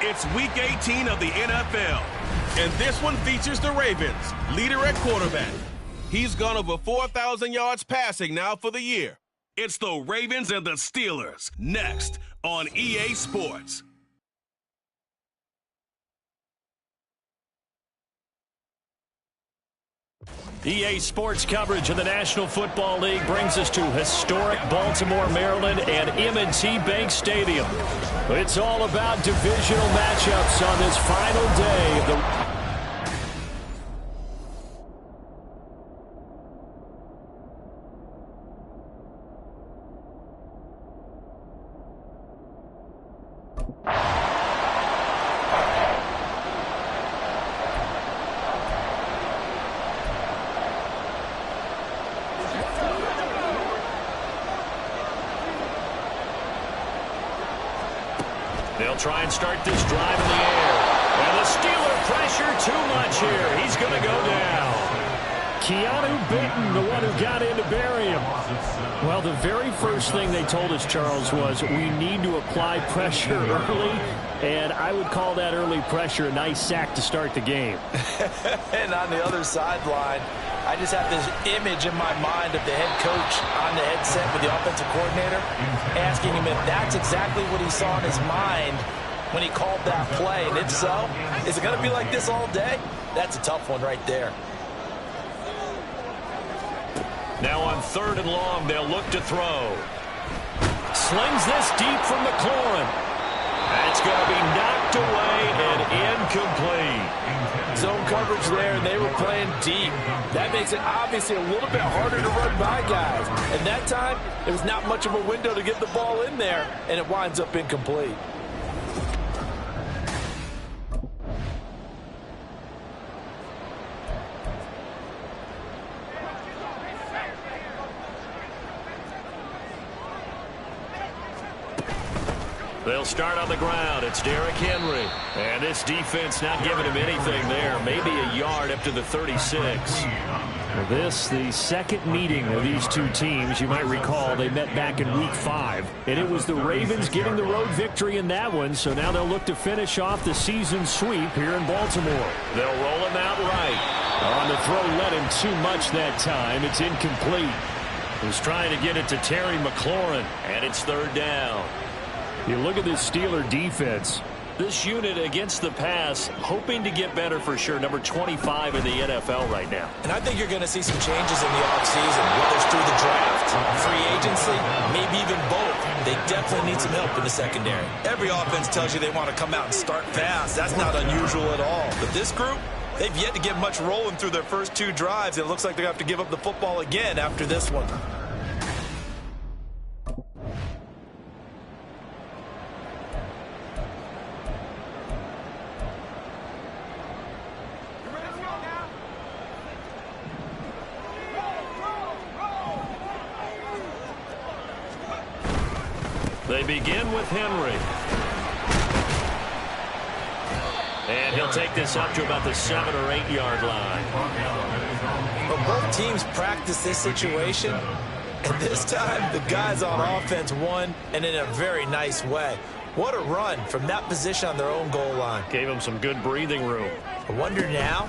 It's Week 18 of the NFL, and this one features the Ravens, leader at quarterback. He's gone over 4,000 yards passing now for the year. It's the Ravens and the Steelers, next on EA Sports. EA Sports coverage of the National Football League brings us to historic Baltimore, Maryland, and M&T Bank Stadium. It's all about divisional matchups on this final day of the... They'll try and start this drive in the air. And the Steeler pressure too much here. He's going to go down. Keanu Benton, the one who got in to bury him. Well, the very first thing they told us, Charles, was we need to apply pressure early. And I would call that early pressure a nice sack to start the game. And on the other sideline, I just have this image in my mind of the head coach on the headset with the offensive coordinator asking him if that's exactly what he saw in his mind when he called that play. And if so, is it going to be like this all day? That's a tough one right there. Now on 3rd and long, they'll look to throw. Slings this deep from McLaurin. That's going to be knocked away and incomplete. Zone coverage there, and they were playing deep. That makes it obviously a little bit harder to run by guys. And that time, there was not much of a window to get the ball in there, and it winds up incomplete. They'll start on the ground. It's Derrick Henry. And this defense not giving him anything there. Maybe a yard up to the 36. Well, this, the second meeting of these two teams. You might recall they met back in Week 5. And it was the Ravens getting the road victory in that one. So now they'll look to finish off the season sweep here in Baltimore. They'll roll him out right. On the throw, led him too much that time. It's incomplete. He was trying to get it to Terry McLaurin. And it's 3rd down. You look at this Steeler defense. This unit against the pass, hoping to get better for sure. Number 25 in the NFL right now. And I think you're going to see some changes in the offseason, whether it's through the draft, free agency, maybe even both. They definitely need some help in the secondary. Every offense tells you they want to come out and start fast. That's not unusual at all. But this group, they've yet to get much rolling through their first 2 drives. It looks like they're going to have to give up the football again after this one. They begin with Henry. And he'll take this up to about the 7 or 8 yard line. But both teams practice this situation, and this time the guys on offense won, and in a very nice way. What a run from that position on their own goal line. Gave them some good breathing room. I wonder now,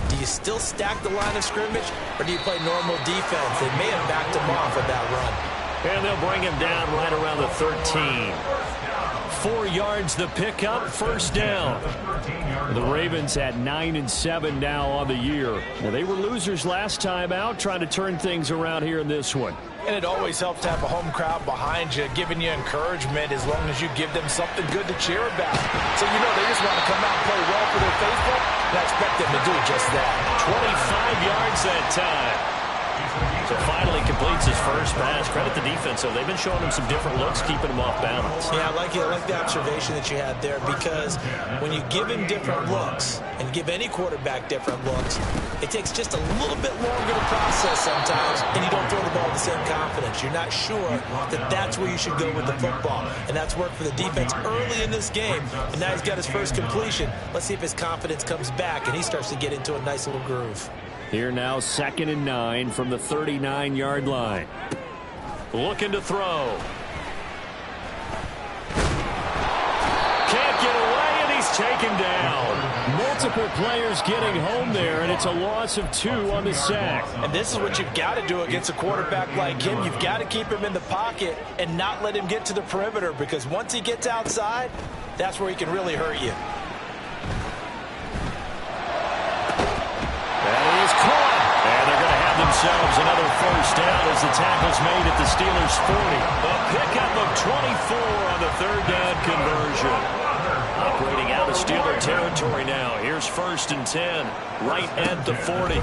do you still stack the line of scrimmage, or do you play normal defense? They may have backed him off with that run. And they'll bring him down right around the 13. 4 yards the pickup, 1st down. The Ravens at 9-7 now on the year. Well, they were losers last time out, trying to turn things around here in this one. And it always helps to have a home crowd behind you, giving you encouragement as long as you give them something good to cheer about. So you know they just want to come out and play well for their faithful, and I expect them to do just that. 25 yards that time. So finally completes his first pass. Credit the defense, though. They've been showing him some different looks, keeping him off balance. Yeah, I like the observation that you had there, because when you give him different looks and give any quarterback different looks, it takes just a little bit longer to process sometimes, and you don't throw the ball with the same confidence. You're not sure that that's where you should go with the football, and that's worked for the defense early in this game, and now he's got his first completion. Let's see if his confidence comes back and he starts to get into a nice little groove. Here now, 2nd and 9 from the 39-yard line. Looking to throw. Can't get away, and he he's taken down. Multiple players getting home there, and it's a loss of 2 on the sack. And this is what you've got to do against a quarterback like him. You've got to keep him in the pocket and not let him get to the perimeter, because once he gets outside, that's where he can really hurt you. That is caught. And they're going to have themselves another first down as the tackle's made at the Steelers' 40. A pickup of 24 on the third down conversion. Operating out of Steeler territory now. Here's 1st and 10, right at the 40.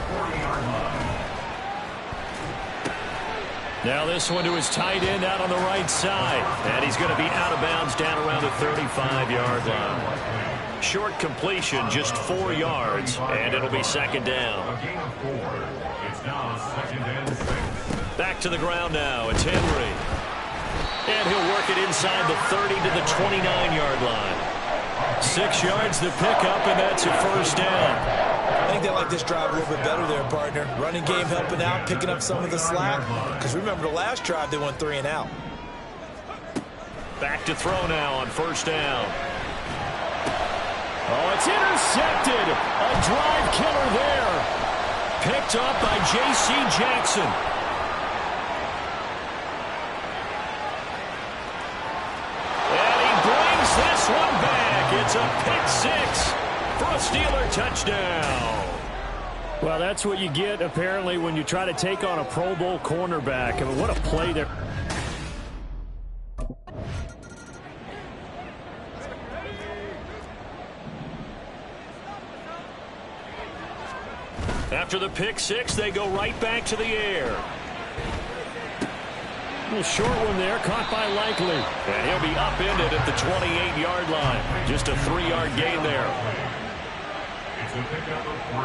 Now this one to his tight end out on the right side. And he's going to be out of bounds down around the 35-yard line. Short completion, just 4 yards, and it'll be 2nd down. Back to the ground now. It's Henry. And he'll work it inside the 30 to the 29-yard line. 6 yards the pickup, and that's a first down. I think they like this drive a little bit better there, partner. Running game helping out, picking up some of the slack. Because remember the last drive, they went 3 and out. Back to throw now on 1st down. Oh, it's intercepted. A drive killer there. Picked up by J.C. Jackson. And he brings this one back. It's a pick 6 for a Steeler touchdown. Well, that's what you get, apparently, when you try to take on a Pro Bowl cornerback. I mean, what a play there. After the pick 6, they go right back to the air. A little short one there, caught by Likely. And he'll be upended at the 28-yard line. Just a 3-yard gain there. It's a pickup of 3.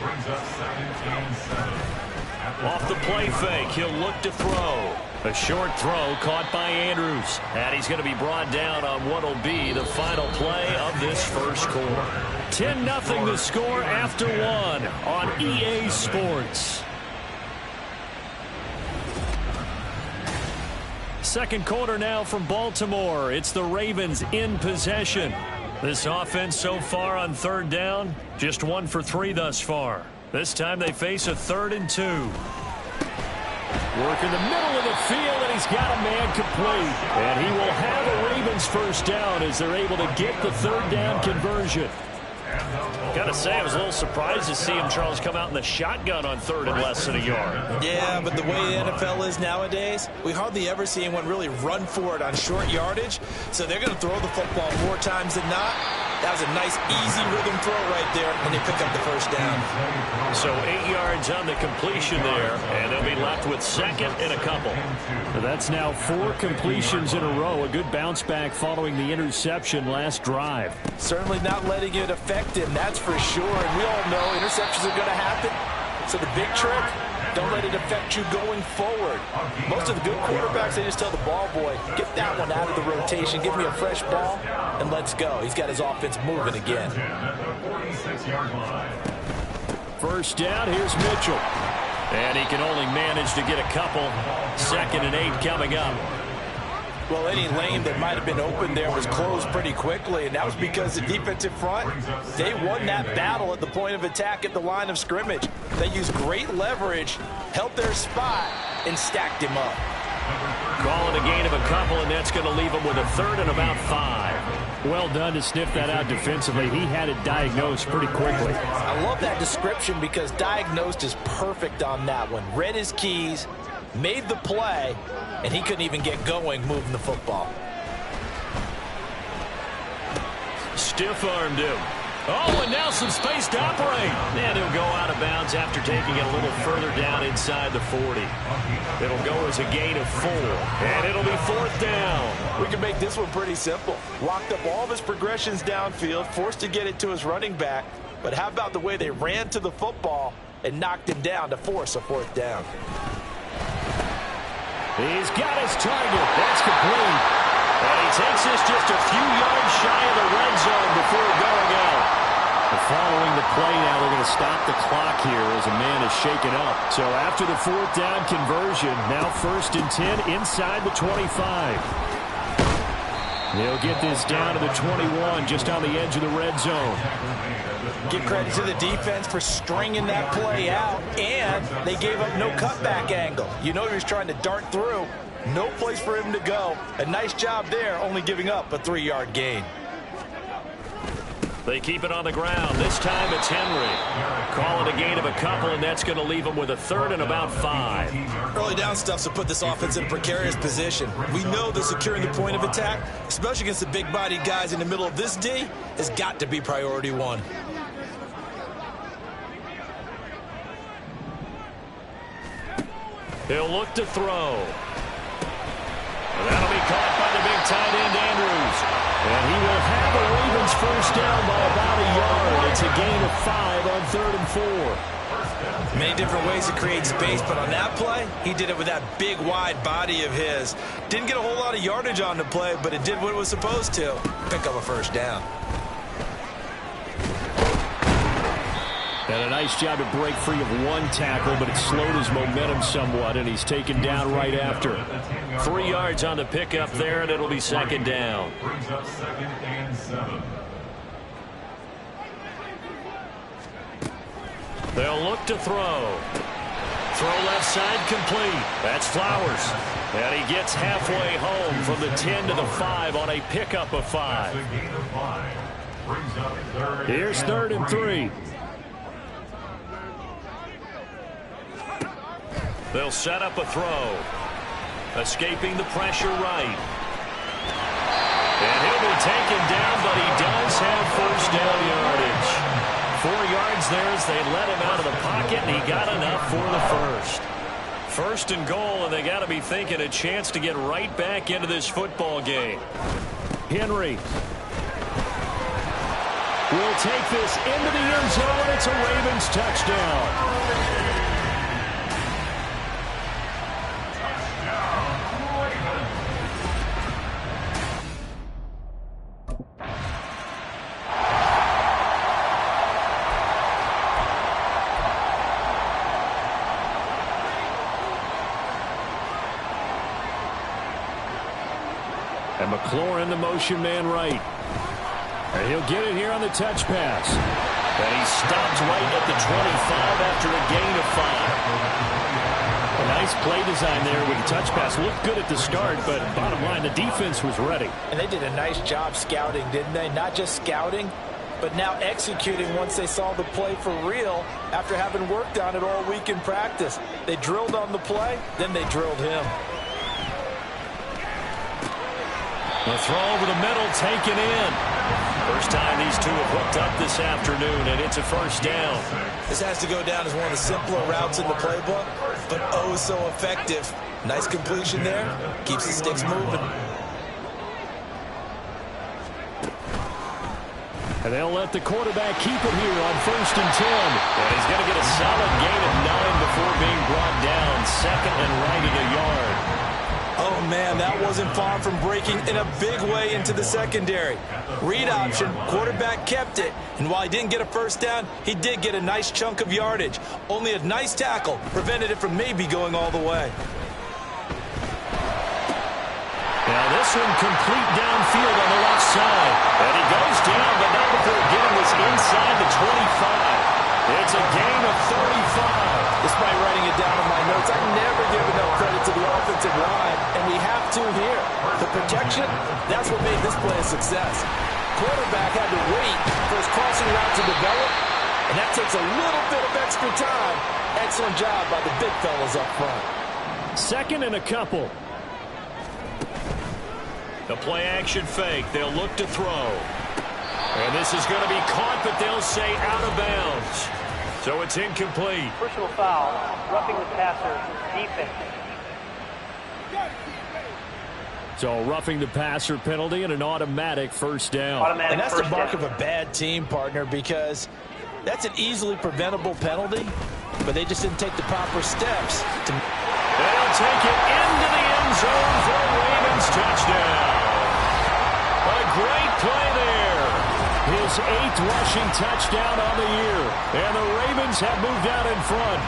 Brings up 17-7. Off the play fake, he'll look to throw. A short throw caught by Andrews. And he's going to be brought down on what will be the final play of this first quarter. 10-0 the score after 1 on EA Sports. Second quarter now from Baltimore. It's the Ravens in possession. This offense so far on 3rd down, just 1 for 3 thus far. This time they face a 3rd and 2. Work in the middle of the field, and he's got a man complete. And he will have a Ravens first down as they're able to get the 3rd down conversion. Gotta say, I was a little surprised to see him, Charles, come out in the shotgun on 3rd and less than a yard. Yeah, but the way the NFL is nowadays, we hardly ever see anyone really run for it on short yardage. So they're going to throw the football more times than not. That was a nice, easy rhythm throw right there, and they pick up the first down. So 8 yards on the completion there, and they'll be left with 2nd and a couple. So that's now 4 completions in a row. A good bounce back following the interception last drive. Certainly not letting it affect him, that's for sure. And we all know interceptions are going to happen. So the big trick, don't let it affect you going forward. Most of the good quarterbacks, they just tell the ball boy, get that one out of the rotation, give me a fresh ball, and let's go. He's got his offense moving again. First down, here's Mitchell. And he can only manage to get a couple. 2nd and 8 coming up. Well, any lane that might have been open there was closed pretty quickly, and that was because the defensive front, they won that battle at the point of attack at the line of scrimmage. They used great leverage, held their spot, and stacked him up. Calling a gain of a couple, and that's going to leave him with a 3rd and about 5. Well done to sniff that out defensively. He had it diagnosed pretty quickly. I love that description because diagnosed is perfect on that one. Read his keys, made the play, and he couldn't even get going moving the football. Stiff-armed him. Oh, and now some space to operate. And he'll go out of bounds after taking it a little further down inside the 40. It'll go as a gain of 4, and it'll be 4th down. We can make this one pretty simple. Locked up all of his progressions downfield, forced to get it to his running back. But how about the way they ran to the football and knocked him down to force a 4th down? He's got his target. That's complete. And he takes this just a few yards shy of the red zone before going out. Following the play now, they're going to stop the clock here as a man is shaken up. So after the 4th down conversion, now 1st and 10 inside the 25. They'll get this down to the 21, just on the edge of the red zone. Give credit to the defense for stringing that play out, and they gave up no cutback angle. You know he was trying to dart through. No place for him to go. A nice job there, only giving up a 3-yard gain. They keep it on the ground. This time it's Henry. Call it a gain of a couple, and that's going to leave them with a 3rd and about 5. Early down stuff's to put this offense in a precarious position. We know that securing the point of attack, especially against the big-bodied guys in the middle of this D, has got to be priority 1. He'll look to throw. And that'll be caught by the big tight end, Andrews. And he will have the Ravens first down by about a yard. It's a gain of 5 on 3rd and 4. Many different ways to create space, but on that play, he did it with that big, wide body of his. Didn't get a whole lot of yardage on the play, but it did what it was supposed to. Pick up a first down. And a nice job to break free of 1 tackle, but it slowed his momentum somewhat, and he's taken down right after. 3 yards on the pickup there, and it'll be 2nd down. Brings up 2nd and 7. They'll look to throw. Throw left side complete. That's Flowers. And he gets halfway home from the 10 to the 5 on a pickup of 5. That's a gain of 5. Brings up 3rd. Here's 3rd and 3. They'll set up a throw. Escaping the pressure right. And he'll be taken down, but he does have first down yardage. 4 yards there as they let him out of the pocket, and he got enough for the 1st. 1st and goal, and they got to be thinking a chance to get right back into this football game. Henry will take this into the end zone. It's a Ravens touchdown. And McLaurin, the motion man right. And he'll get it here on the touch pass. And he stopped right at the 25 after a gain of 5. A nice play design there with the touch pass. Looked good at the start, but bottom line, the defense was ready. And they did a nice job scouting, didn't they? Not just scouting, but now executing once they saw the play for real after having worked on it all week in practice. They drilled on the play, then they drilled him. The throw over the middle taken in. First time these two have hooked up this afternoon, and it's a first down. This has to go down as one of the simpler routes in the playbook, but oh so effective. Nice completion there. Keeps the sticks moving. And they'll let the quarterback keep it here on 1st and 10. And he's going to get a solid gain of 9 before being brought down. 2nd and right at a yard. Oh, man, that wasn't far from breaking in a big way into the secondary. Read option, quarterback kept it, and while he didn't get a first down, he did get a nice chunk of yardage. Only a nice tackle prevented it from maybe going all the way. Now this one complete downfield on the left side. And he goes down, but not before getting this inside the 25. It's a gain of 35. Despite writing it down in my notes, I never give enough credit to the offensive line, and we have to here. The protection, that's what made this play a success. Quarterback had to wait for his crossing route to develop, and that takes a little bit of extra time. Excellent job by the big fellas up front. 2nd and a couple. The play action fake. They'll look to throw. And this is going to be caught, but they'll say out of bounds. So it's incomplete. Personal foul, roughing the passer, defense. So roughing the passer penalty and an automatic first down. Automatic and that's the first mark down. of a bad team, partner, because that's an easily preventable penalty, but they just didn't take the proper steps to... They'll take it into the end zone for a Ravens touchdown. A great play there. His 8th rushing touchdown on the year. And the Ravens have moved out in front.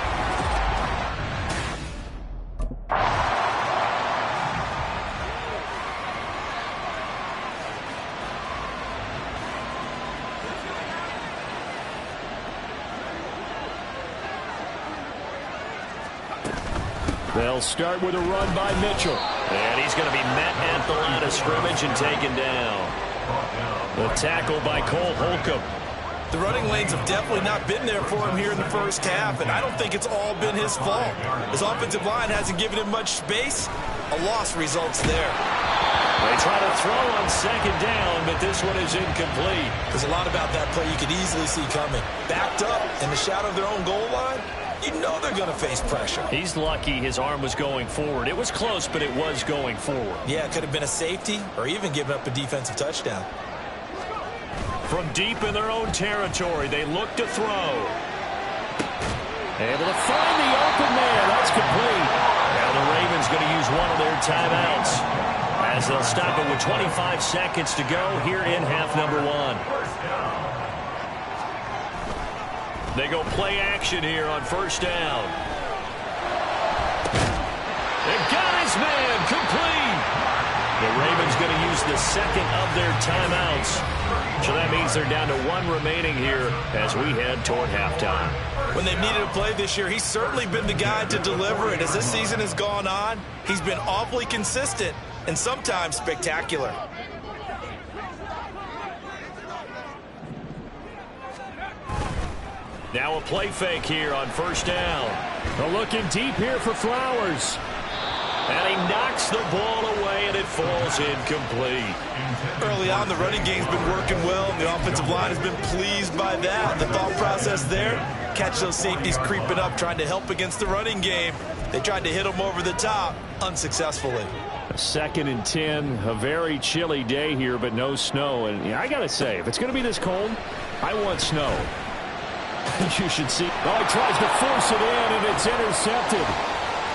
They'll start with a run by Mitchell. And he's going to be met at the line of scrimmage and taken down. The tackle by Cole Holcomb. The running lanes have definitely not been there for him here in the first half, and I don't think it's all been his fault. His offensive line hasn't given him much space. A loss results there. They try to throw on second down, but this one is incomplete. There's a lot about that play you could easily see coming. Backed up in the shadow of their own goal line, you know they're going to face pressure. He's lucky his arm was going forward. It was close, but it was going forward. Yeah, it could have been a safety or even given up a defensive touchdown. From deep in their own territory, they look to throw. Able to find the open man. That's complete. Now the Ravens going to use one of their timeouts as they'll stop it with 25 seconds to go here in half number 1. They go play action here on first down. They've got his man complete. The Ravens going to use the second of their timeouts. So that means they're down to 1 remaining here as we head toward halftime. When they've needed a play this year, he's certainly been the guy to deliver it. As this season has gone on, he's been awfully consistent and sometimes spectacular. Now a play fake here on first down. They're looking deep here for Flowers. And he knocks the ball away, and it falls incomplete. Early on, the running game's been working well, and the offensive line has been pleased by that. The thought process there, catch those safeties creeping up, trying to help against the running game. They tried to hit them over the top, unsuccessfully. 2nd and 10, a very chilly day here, but no snow. And yeah, I got to say, if it's going to be this cold, I want snow. You should see. Oh, he tries to force it in, and it's intercepted.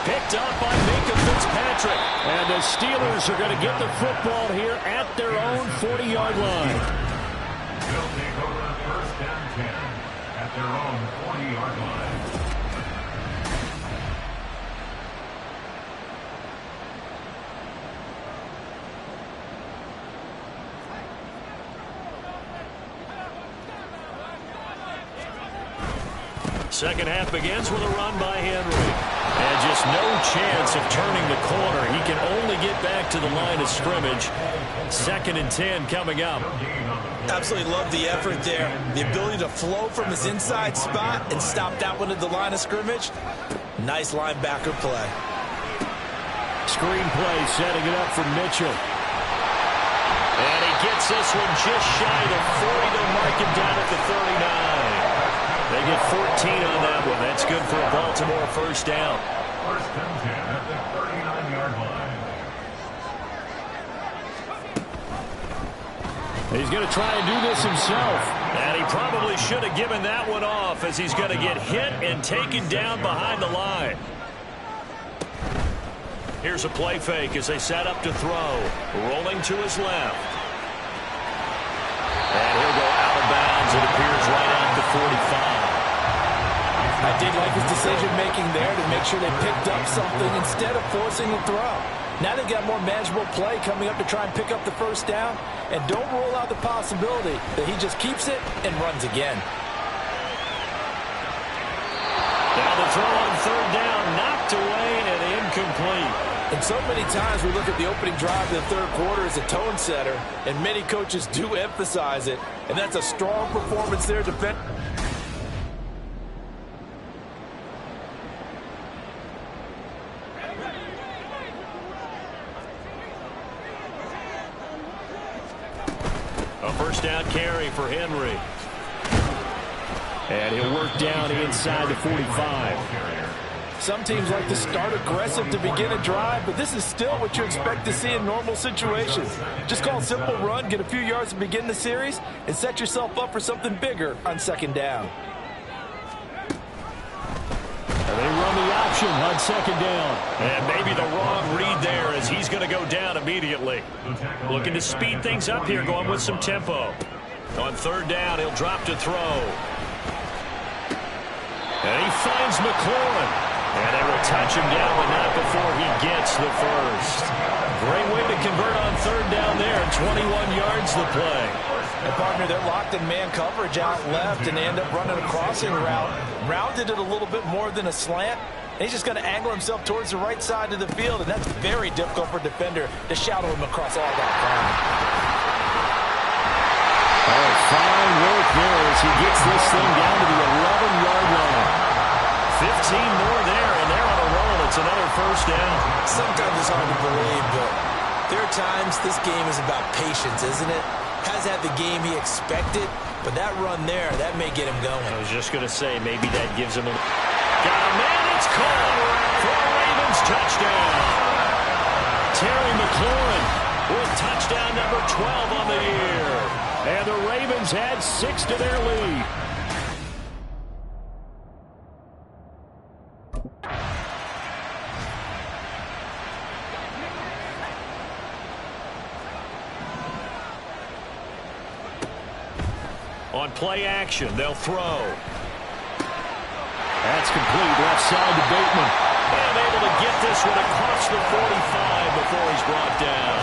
Picked up by Minka Fitzpatrick. And the Steelers are going to get the football here at their own 40-yard line. They'll take over first and 10 at their own 40-yard line. Second half begins with a run by Henry. And just no chance of turning the corner. He can only get back to the line of scrimmage. 2nd and 10 coming up. Absolutely love the effort there. The ability to flow from his inside spot and stop that one at the line of scrimmage. Nice linebacker play. Screen play setting it up for Mitchell. And he gets this one just shy of 40. They'll mark him down at the 39. They get 14 on that one. That's good for a Baltimore first down. First and 10 at the 39-yard line. He's going to try and do this himself. And he probably should have given that one off as he's going to get hit and taken down behind the line. Here's a play fake as they set up to throw. Rolling to his left. And he'll go out of bounds. It appears right at the 45. I did like his decision-making there to make sure they picked up something instead of forcing the throw. Now they've got more manageable play coming up to try and pick up the first down. And don't rule out the possibility that he just keeps it and runs again. Now the throw on third down, knocked away and incomplete. And so many times we look at the opening drive of the third quarter as a tone setter, and many coaches do emphasize it. And that's a strong performance there defensively. A first down carry for Henry. And he'll work down inside the 45. Some teams like to start aggressive to begin a drive, but this is still what you expect to see in normal situations. Just call a simple run, get a few yards to begin the series, and set yourself up for something bigger on second down. And they run the option on second down. And maybe the wrong read there as he's going to go down immediately. Looking to speed things up here, going with some tempo. On third down, he'll drop to throw. And he finds McLaurin. And they will touch him down, but not before he gets the first. Great way to convert on third down there. 21 yards the play. And partner, they're locked in man coverage out left, and they end up running a crossing route. Rounded it a little bit more than a slant. and he's just going to angle himself towards the right side of the field, and that's very difficult for a defender to shadow him across all that ground. Oh, fine work there as he gets this thing down to the 11-yard line. 15 more there, and they're on a roll. It's another first down. Sometimes it's hard to believe, but there are times this game is about patience, isn't it? Has had the game he expected, but that run there, that may get him going. I was just going to say, maybe that gives him a... Got a man, it's caught for a Ravens touchdown. Terry McLaurin with touchdown number 12 on the year. And the Ravens add 6 to their lead. On play action, they'll throw. That's complete, left side to Bateman. And able to get this one across the 45 before he's brought down.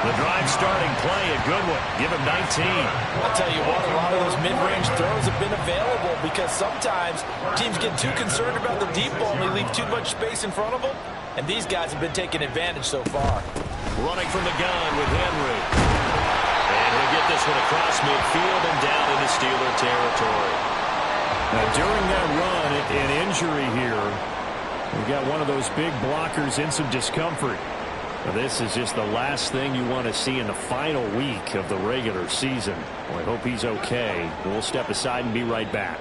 The drive starting play, a good one. Give him 19. I'll tell you what, a lot of those mid-range throws have been available because sometimes teams get too concerned about the deep ball and they leave too much space in front of them. And these guys have been taking advantage so far. Running from the gun with Henry. And he'll get this one across midfield and down into Steeler territory. Now, during that run, an injury here. We've got one of those big blockers in some discomfort. Now, this is just the last thing you want to see in the final week of the regular season. Well, I hope he's okay. We'll step aside and be right back.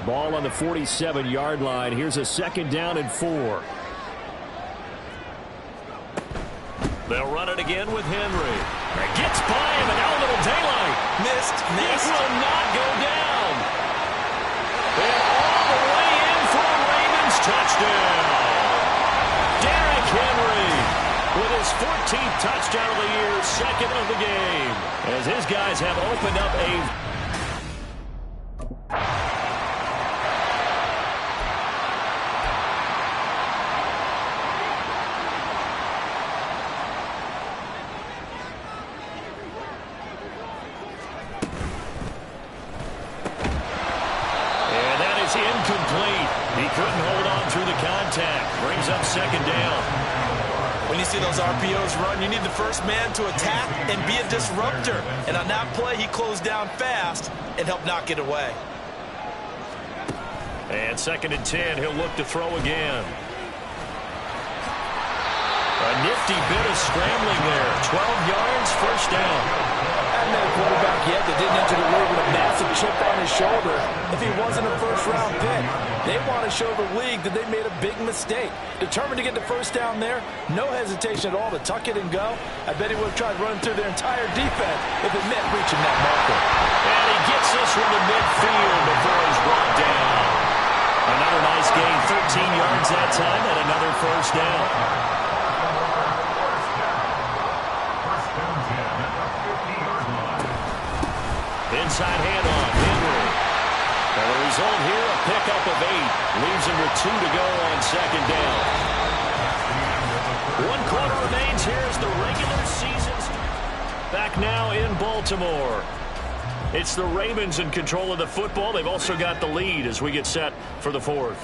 Ball on the 47-yard line. Here's a second down and 4. They'll run it again with Henry. It gets by him, and now a little daylight. Missed. It will not go down. And all the way in for a Ravens touchdown. Derrick Henry with his 14th touchdown of the year, second of the game. As his guys have opened up a... incomplete. He couldn't hold on through the contact. Brings up second down. When you see those RPOs run, you need the first man to attack and be a disruptor. And on that play, he closed down fast and helped knock it away. And second and 10, he'll look to throw again. A nifty bit of scrambling there. 12 yards, first down. Hadn't had a quarterback yet that didn't enter the league with a massive chip on his shoulder if he wasn't a first-round pick. They want to show the league that they made a big mistake. Determined to get the first down there, no hesitation at all to tuck it and go. I bet he would have tried running through their entire defense if it meant reaching that marker. And he gets this one to midfield before he's brought down. Another nice gain, 13 yards that time, and another first down. Inside handoff, Henry. And the result here, a pickup of 8. Leaves him with 2 to go on second down. 1 quarter remains here as the regular season starts. Back now in Baltimore. It's the Ravens in control of the football. They've also got the lead as we get set for the 4th.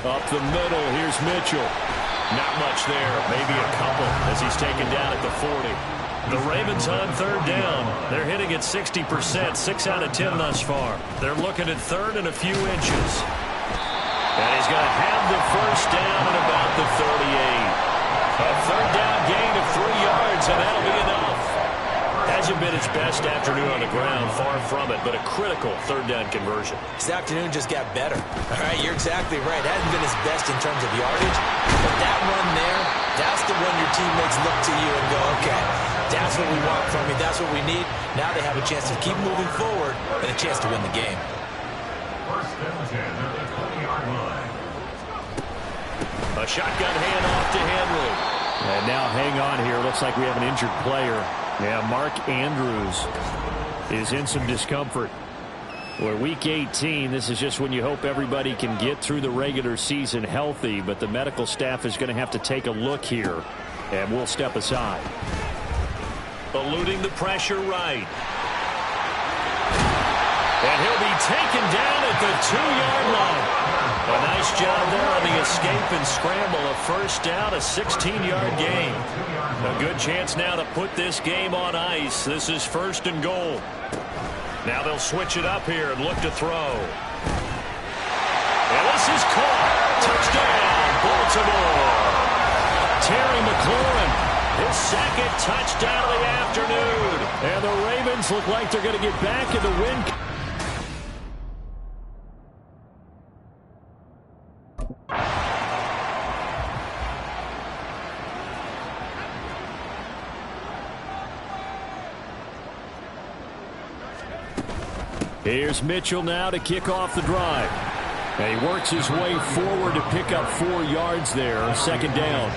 Up the middle, here's Mitchell. Not much there, maybe a couple as he's taken down at the 40. The Ravens on third down. They're hitting at 60%, 6 out of 10 thus far. They're looking at third and a few inches. And he's going to have the first down at about the 38. A third down gain of 3 yards, and that'll be enough. Hasn't been his best afternoon on the ground, far from it, but a critical third down conversion. His afternoon just got better. All right, you're exactly right. Hasn't been his best in terms of yardage, but that run there, that's the one your teammates look to you and go, okay, that's what we want from you. That's what we need. Now they have a chance to keep moving forward and a chance to win the game. First and 10 at the 20-yard line. A shotgun handoff to Henry. And now hang on here. Looks like we have an injured player. Yeah, Mark Andrews is in some discomfort. We're week 18. This is just when you hope everybody can get through the regular season healthy, but the medical staff is going to have to take a look here, and we'll step aside. Eluding the pressure right. And he'll be taken down at the 2-yard line. A nice job there on the escape and scramble. A first down, a 16-yard gain. A good chance now to put this game on ice. This is 1st and goal. Now they'll switch it up here and look to throw. And this is caught. Touchdown, Baltimore. Terry McLaurin, his 2nd touchdown of the afternoon. And the Ravens look like they're going to get back in the win. Here's Mitchell now to kick off the drive. And he works his way forward to pick up 4 yards there, 2nd down.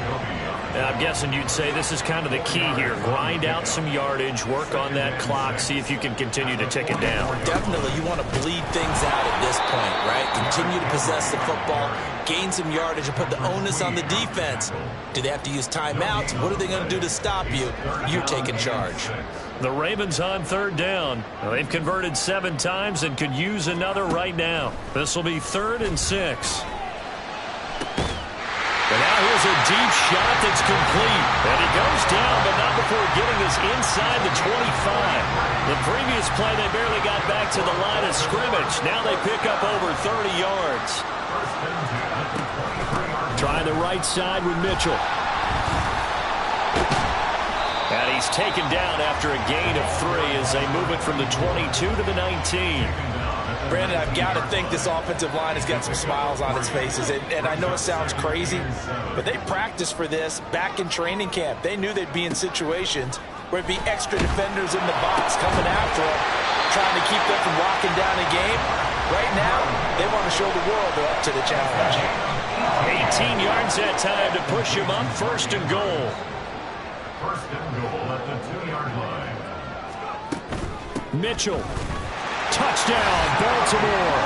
And I'm guessing you'd say this is kind of the key here. Grind out some yardage, work on that clock, see if you can continue to tick it down. Definitely, you want to bleed things out at this point, right? Continue to possess the football, gain some yardage, and put the onus on the defense. Do they have to use timeouts? What are they going to do to stop you? You're taking charge. The Ravens on 3rd down. Well, they've converted 7 times and could use another right now. This will be 3rd and 6. And now here's a deep shot that's complete. And he goes down, but not before getting us inside the 25. The previous play, they barely got back to the line of scrimmage. Now they pick up over 30 yards. Trying the right side with Mitchell. And he's taken down after a gain of 3 as they move it from the 22 to the 19. Brandon, I've got to think this offensive line has got some smiles on its faces. And I know it sounds crazy, but they practiced for this back in training camp. They knew they'd be in situations where it'd be extra defenders in the box coming after them, trying to keep them from locking down a game. Right now, they want to show the world they're up to the challenge. 18 yards that time to push him up, 1st and goal. 1st and goal at the 2-yard line. Mitchell. Touchdown, Baltimore.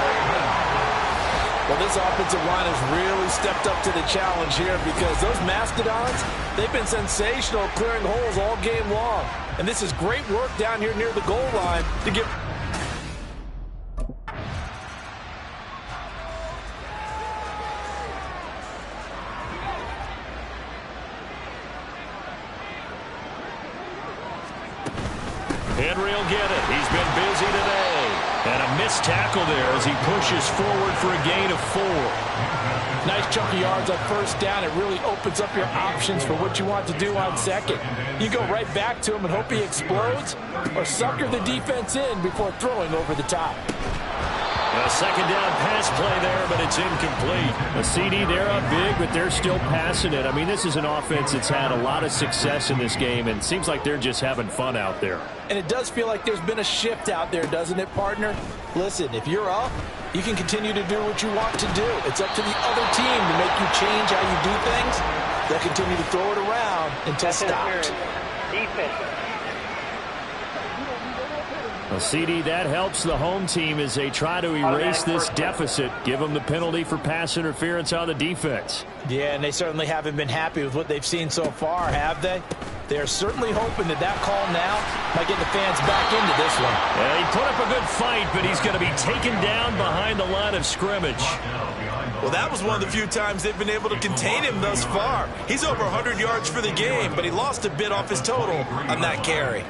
Well, this offensive line has really stepped up to the challenge here because those Mastodons, they've been sensational clearing holes all game long. And this is great work down here near the goal line to get... Henry will get it. He's been busy today. And a missed tackle there as he pushes forward for a gain of 4. Nice chunk of yards on 1st down. It really opens up your options for what you want to do on 2nd. You go right back to him and hope he explodes or sucker the defense in before throwing over the top. A 2nd down pass play there, but it's incomplete. A CD, they're up big, but they're still passing it. I mean, this is an offense that's had a lot of success in this game, and it seems like they're just having fun out there. And it does feel like there's been a shift out there, doesn't it, partner? Listen, if you're up, you can continue to do what you want to do. It's up to the other team to make you change how you do things. They'll continue to throw it around until stopped. Defense. A CD, that helps the home team as they try to erase this deficit, give them the penalty for pass interference on the defense. Yeah, and they certainly haven't been happy with what they've seen so far, have they? They're certainly hoping that that call now might get the fans back into this one. Yeah, he put up a good fight, but he's going to be taken down behind the line of scrimmage. Well, that was one of the few times they've been able to contain him thus far. He's over 100 yards for the game, but he lost a bit off his total on that carry.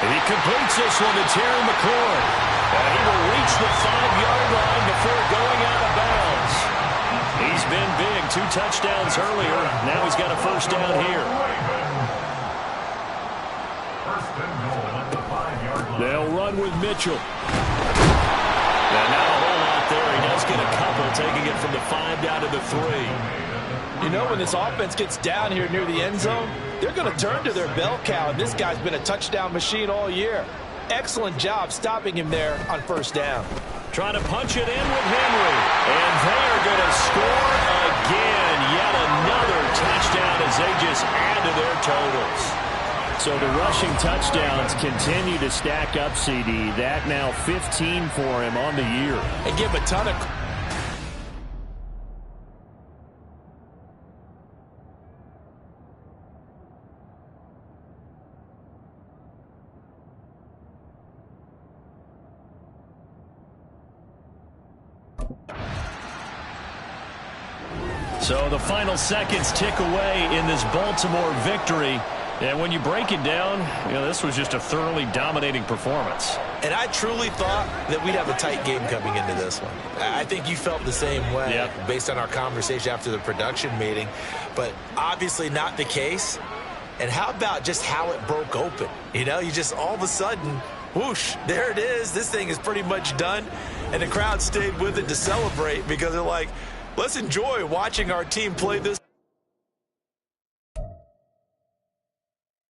He completes this one to Terry McLaurin. And he will reach the 5-yard line before going out of bounds. He's been big, 2 touchdowns earlier. Now he's got a 1st down here. 1st and goal at the 5-yard line. They'll run with Mitchell. And not a whole lot there. He does get a couple, taking it from the 5 down to the 3. You know, when this offense gets down here near the end zone, they're going to turn to their bell cow, and this guy's been a touchdown machine all year. Excellent job stopping him there on 1st down. Trying to punch it in with Henry. And they are going to score again. Yet another touchdown as they just add to their totals. So the rushing touchdowns continue to stack up, CD. That now 15 for him on the year. And give a ton of... So the final seconds tick away in this Baltimore victory. And when you break it down, this was just a thoroughly dominating performance. And I truly thought that we'd have a tight game coming into this one. I think you felt the same way based on our conversation after the production meeting. But obviously not the case. And how about just how it broke open? You just all of a sudden, whoosh, there it is. This thing is pretty much done. And the crowd stayed with it to celebrate because they're like, let's enjoy watching our team play this.